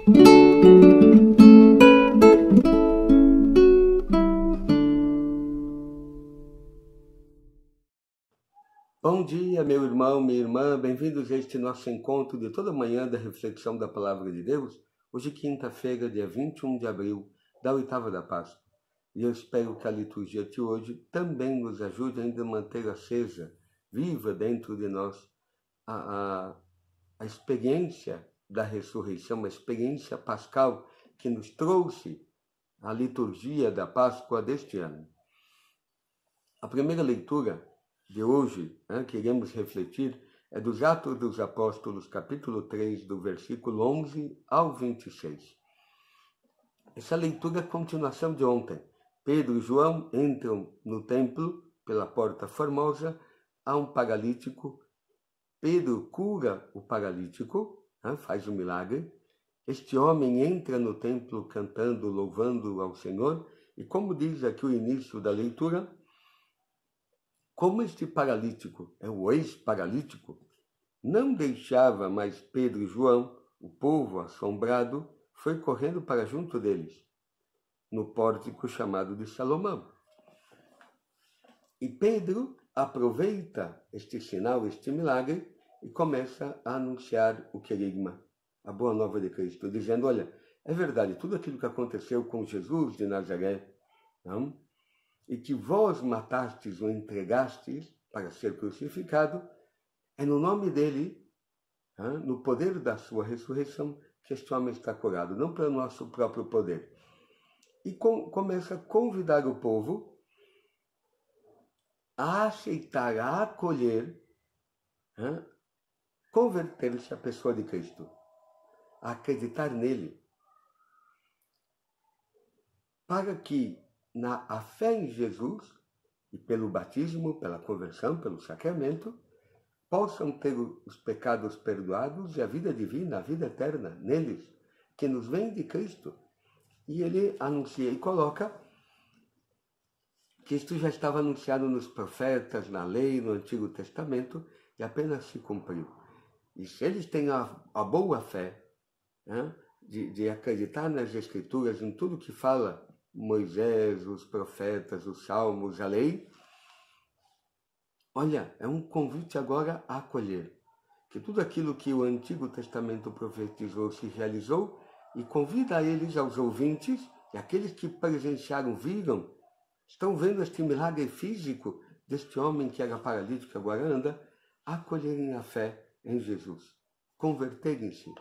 Bom dia, meu irmão, minha irmã, bem-vindos a este nosso encontro de toda manhã da reflexão da Palavra de Deus. Hoje, quinta-feira, dia 21 de abril, da oitava da Páscoa. E eu espero que a liturgia de hoje também nos ajude ainda a manter acesa, viva dentro de nós, a experiência da ressurreição, a experiência pascal que nos trouxe a liturgia da Páscoa deste ano. A primeira leitura de hoje, que iremos refletir, é dos Atos dos Apóstolos, capítulo 3, do versículo 11 ao 26. Essa leitura é a continuação de ontem. Pedro e João entram no templo pela porta formosa, há um paralítico. Pedro cura o paralítico, faz um milagre. Este homem entra no templo cantando, louvando ao Senhor, e como diz aqui o início da leitura, como este paralítico é o ex-paralítico, não deixava mais Pedro e João, o povo assombrado foi correndo para junto deles, no pórtico chamado de Salomão. E Pedro aproveita este sinal, este milagre, e começa a anunciar o querigma, a boa nova de Cristo, dizendo, olha, é verdade, tudo aquilo que aconteceu com Jesus de Nazaré, e que vós matastes ou entregastes para ser crucificado, é no nome dele, no poder da sua ressurreição, que este homem está curado, não pelo nosso próprio poder. E começa a convidar o povo a aceitar, a acolher, converter-se à pessoa de Cristo, a acreditar nele, para que a fé em Jesus, e pelo batismo, pela conversão, pelo sacramento, possam ter os pecados perdoados e a vida divina, a vida eterna neles, que nos vem de Cristo. E ele anuncia e coloca que isto já estava anunciado nos profetas, na lei, no Antigo Testamento, e apenas se cumpriu. E se eles têm a boa fé, de acreditar nas Escrituras, em tudo que fala Moisés, os profetas, os salmos, a lei, olha, é um convite agora a acolher, que tudo aquilo que o Antigo Testamento profetizou se realizou, e convida a eles, aos ouvintes, e aqueles que presenciaram, viram, estão vendo este milagre físico deste homem que era paralítico, agora anda, a acolherem a fé em Jesus, converterem-se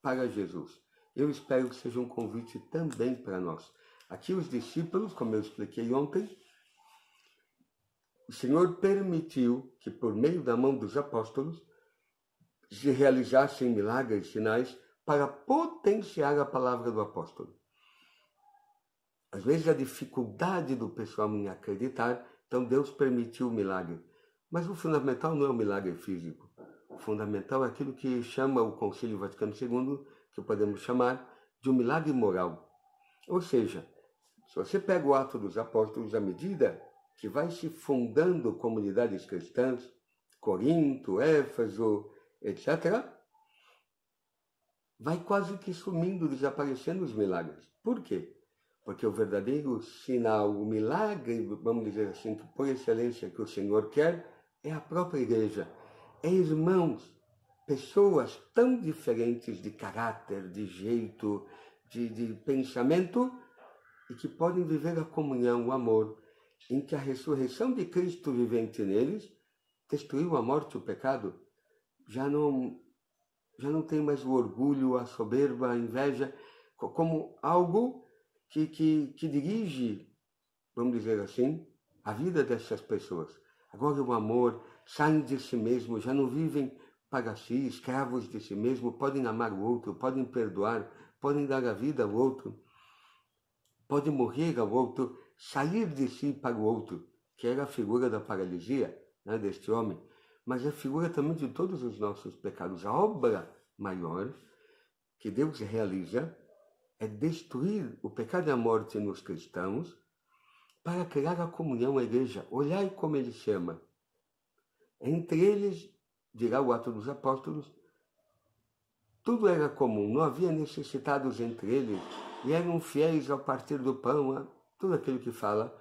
para Jesus. Eu espero que seja um convite também para nós. Aqui os discípulos, como eu expliquei ontem, o Senhor permitiu que por meio da mão dos apóstolos se realizassem milagres, sinais, para potenciar a palavra do apóstolo. Às vezes a dificuldade do pessoal em acreditar, então Deus permitiu o milagre. Mas o fundamental não é o milagre físico. O fundamental é aquilo que chama o Concílio Vaticano II, que podemos chamar de um milagre moral. Ou seja, se você pega o Ato dos Apóstolos, à medida que vai se fundando comunidades cristãs, Corinto, Éfeso, etc., vai quase que sumindo, desaparecendo os milagres. Por quê? Porque o verdadeiro sinal, o milagre, vamos dizer assim, que por excelência que o Senhor quer, é a própria igreja. É irmãos, pessoas tão diferentes de caráter, de jeito, de pensamento, e que podem viver a comunhão, o amor, em que a ressurreição de Cristo vivente neles destruiu a morte e o pecado. Já não tem mais o orgulho, a soberba, a inveja, como algo que dirige, vamos dizer assim, a vida dessas pessoas. Agora o amor, saem de si mesmo, já não vivem para si, escravos de si mesmo, podem amar o outro, podem perdoar, podem dar a vida ao outro, podem morrer ao outro, sair de si para o outro, que era a figura da paralisia, deste homem, mas é a figura também de todos os nossos pecados. A obra maior que Deus realiza é destruir o pecado e a morte nos cristãos para criar a comunhão, a igreja. Olhai como ele chama. Entre eles, dirá o Ato dos Apóstolos, tudo era comum, não havia necessitados entre eles, e eram fiéis ao partir do pão, tudo aquilo que fala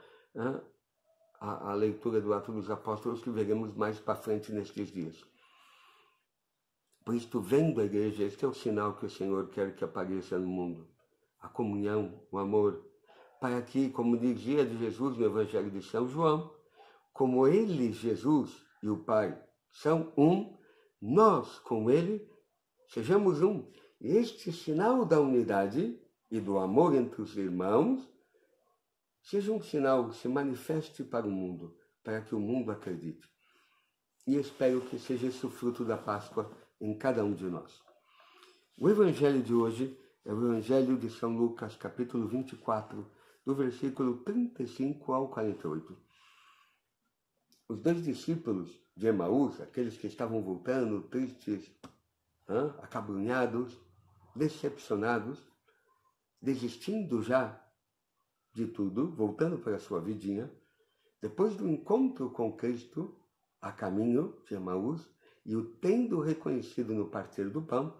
a leitura do Atos dos Apóstolos, que veremos mais para frente nestes dias. Por isso, vendo a igreja, este é o sinal que o Senhor quer que apareça no mundo. A comunhão, o amor, para que, como dizia de Jesus no Evangelho de São João, como ele, Jesus e o Pai, são um, nós com ele sejamos um. Este sinal da unidade e do amor entre os irmãos seja um sinal que se manifeste para o mundo, para que o mundo acredite. E espero que seja esse o fruto da Páscoa em cada um de nós. O Evangelho de hoje é o Evangelho de São Lucas, capítulo 24, do versículo 35 ao 48. Os 2 discípulos de Emaús, aqueles que estavam voltando, tristes, acabrunhados, decepcionados, desistindo já de tudo, voltando para a sua vidinha, depois do encontro com Cristo, a caminho de Emaús, e o tendo reconhecido no partir do pão,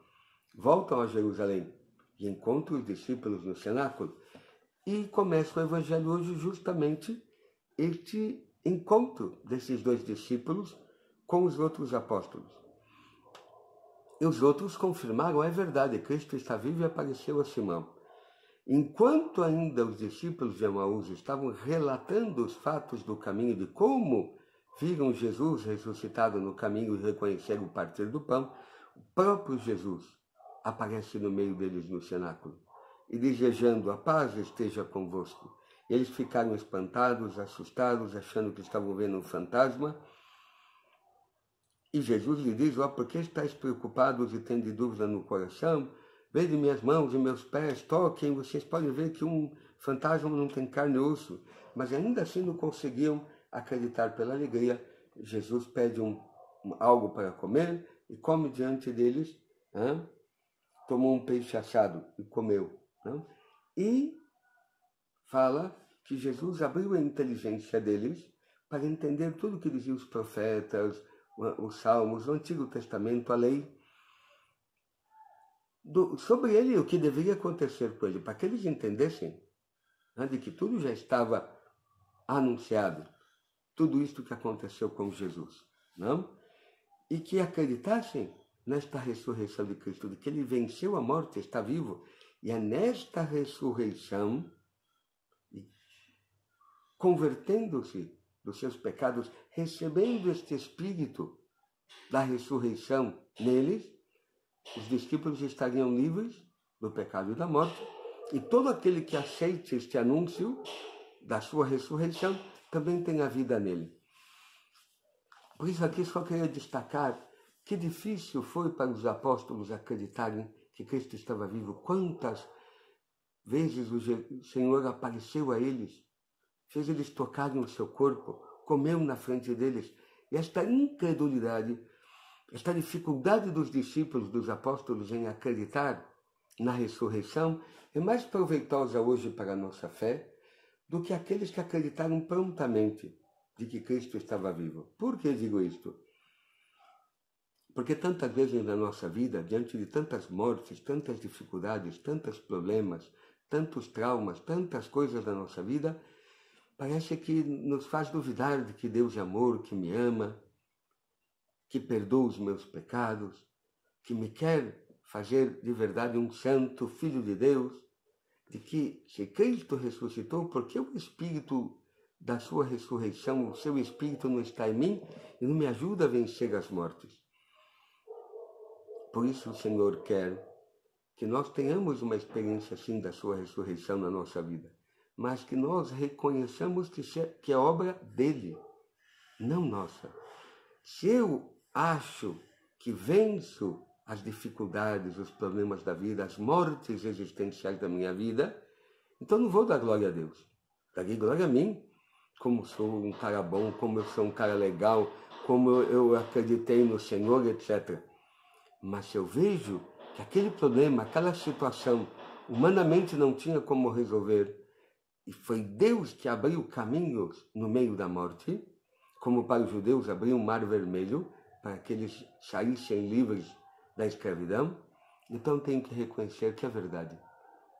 voltam a Jerusalém e encontram os discípulos no cenáculo. E começa o Evangelho hoje justamente este encontro desses 2 discípulos com os outros apóstolos. E os outros confirmaram, é verdade, Cristo está vivo e apareceu a Simão. Enquanto ainda os discípulos de Emaús estavam relatando os fatos do caminho, de como viram Jesus ressuscitado no caminho e reconheceram o partir do pão, o próprio Jesus aparece no meio deles no cenáculo e desejando a paz esteja convosco. Eles ficaram espantados, assustados, achando que estavam vendo um fantasma. E Jesus lhe diz, por que estáis preocupados e tende dúvida no coração? Vede minhas mãos e meus pés, toquem, vocês podem ver que um fantasma não tem carne e osso. Mas ainda assim não conseguiam acreditar. Pela alegria, Jesus pede algo para comer e come diante deles, tomou um peixe assado e comeu. E fala que Jesus abriu a inteligência deles para entender tudo o que diziam os profetas, os salmos, o Antigo Testamento, a lei, sobre ele, o que deveria acontecer com ele, para que eles entendessem de que tudo já estava anunciado, tudo isto que aconteceu com Jesus, e que acreditassem nesta ressurreição de Cristo, de que ele venceu a morte, está vivo, e é nesta ressurreição, convertendo-se dos seus pecados, recebendo este Espírito da ressurreição neles, os discípulos estariam livres do pecado e da morte, e todo aquele que aceite este anúncio da sua ressurreição também tem a vida nele. Por isso aqui só queria destacar que difícil foi para os apóstolos acreditarem que Cristo estava vivo. Quantas vezes o Senhor apareceu a eles, fez eles tocarem o seu corpo, comeu na frente deles. E esta incredulidade, esta dificuldade dos discípulos, dos apóstolos em acreditar na ressurreição é mais proveitosa hoje para a nossa fé do que aqueles que acreditaram prontamente de que Cristo estava vivo. Por que digo isto? Porque tantas vezes na nossa vida, diante de tantas mortes, tantas dificuldades, tantos problemas, tantos traumas, tantas coisas da nossa vida, parece que nos faz duvidar de que Deus é amor, que me ama, que perdoa os meus pecados, que me quer fazer de verdade um santo filho de Deus, de que se Cristo ressuscitou, porque o Espírito da sua ressurreição, o seu Espírito não está em mim e não me ajuda a vencer as mortes. Por isso o Senhor quer que nós tenhamos uma experiência assim da sua ressurreição na nossa vida, mas que nós reconheçamos que é obra dele, não nossa. Se eu acho que venço as dificuldades, os problemas da vida, as mortes existenciais da minha vida, então não vou dar glória a Deus. Darei glória a mim, como sou um cara bom, como eu sou um cara legal, como eu acreditei no Senhor, etc. Mas se eu vejo que aquele problema, aquela situação, humanamente não tinha como resolver, e foi Deus que abriu caminhos no meio da morte, como para os judeus abriu um mar vermelho, para que eles saíssem livres da escravidão, Então tenho que reconhecer que é verdade.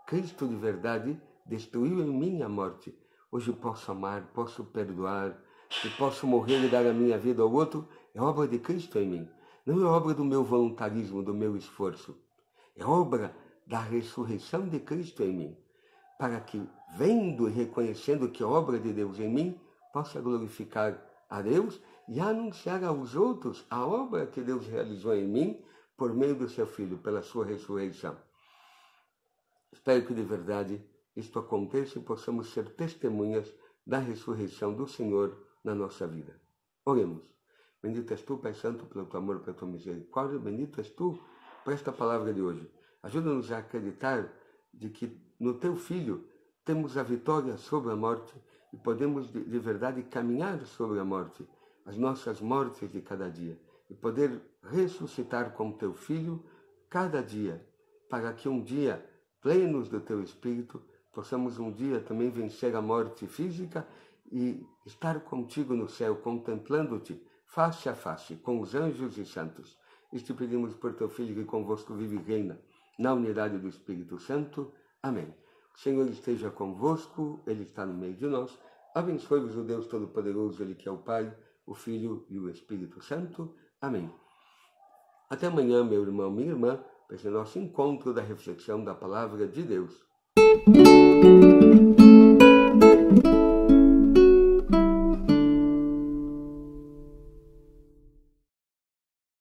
Cristo de verdade destruiu em mim a morte. Hoje posso amar, posso perdoar, e posso morrer e dar a minha vida ao outro. É obra de Cristo em mim. Não é obra do meu voluntarismo, do meu esforço. É obra da ressurreição de Cristo em mim. Para que, vendo e reconhecendo que é obra de Deus em mim, possa glorificar a Deus e anunciar aos outros a obra que Deus realizou em mim por meio do seu Filho, pela sua ressurreição. Espero que de verdade isto aconteça e possamos ser testemunhas da ressurreição do Senhor na nossa vida. Oremos. Bendito és tu, Pai Santo, pelo teu amor, pela tua misericórdia. Bendito és tu por esta palavra de hoje. Ajuda-nos a acreditar de que no teu Filho temos a vitória sobre a morte e podemos de verdade caminhar sobre a morte, as nossas mortes de cada dia, e poder ressuscitar com teu Filho cada dia, para que um dia, plenos do teu Espírito, possamos um dia também vencer a morte física e estar contigo no céu, contemplando-te face a face, com os anjos e santos. Isto pedimos por teu Filho que convosco vive e reina, na unidade do Espírito Santo. Amém. O Senhor esteja convosco, Ele está no meio de nós. Abençoe-vos o Deus Todo-Poderoso, Ele que é o Pai, o Filho e o Espírito Santo. Amém. Até amanhã, meu irmão, minha irmã, para esse nosso encontro da reflexão da Palavra de Deus.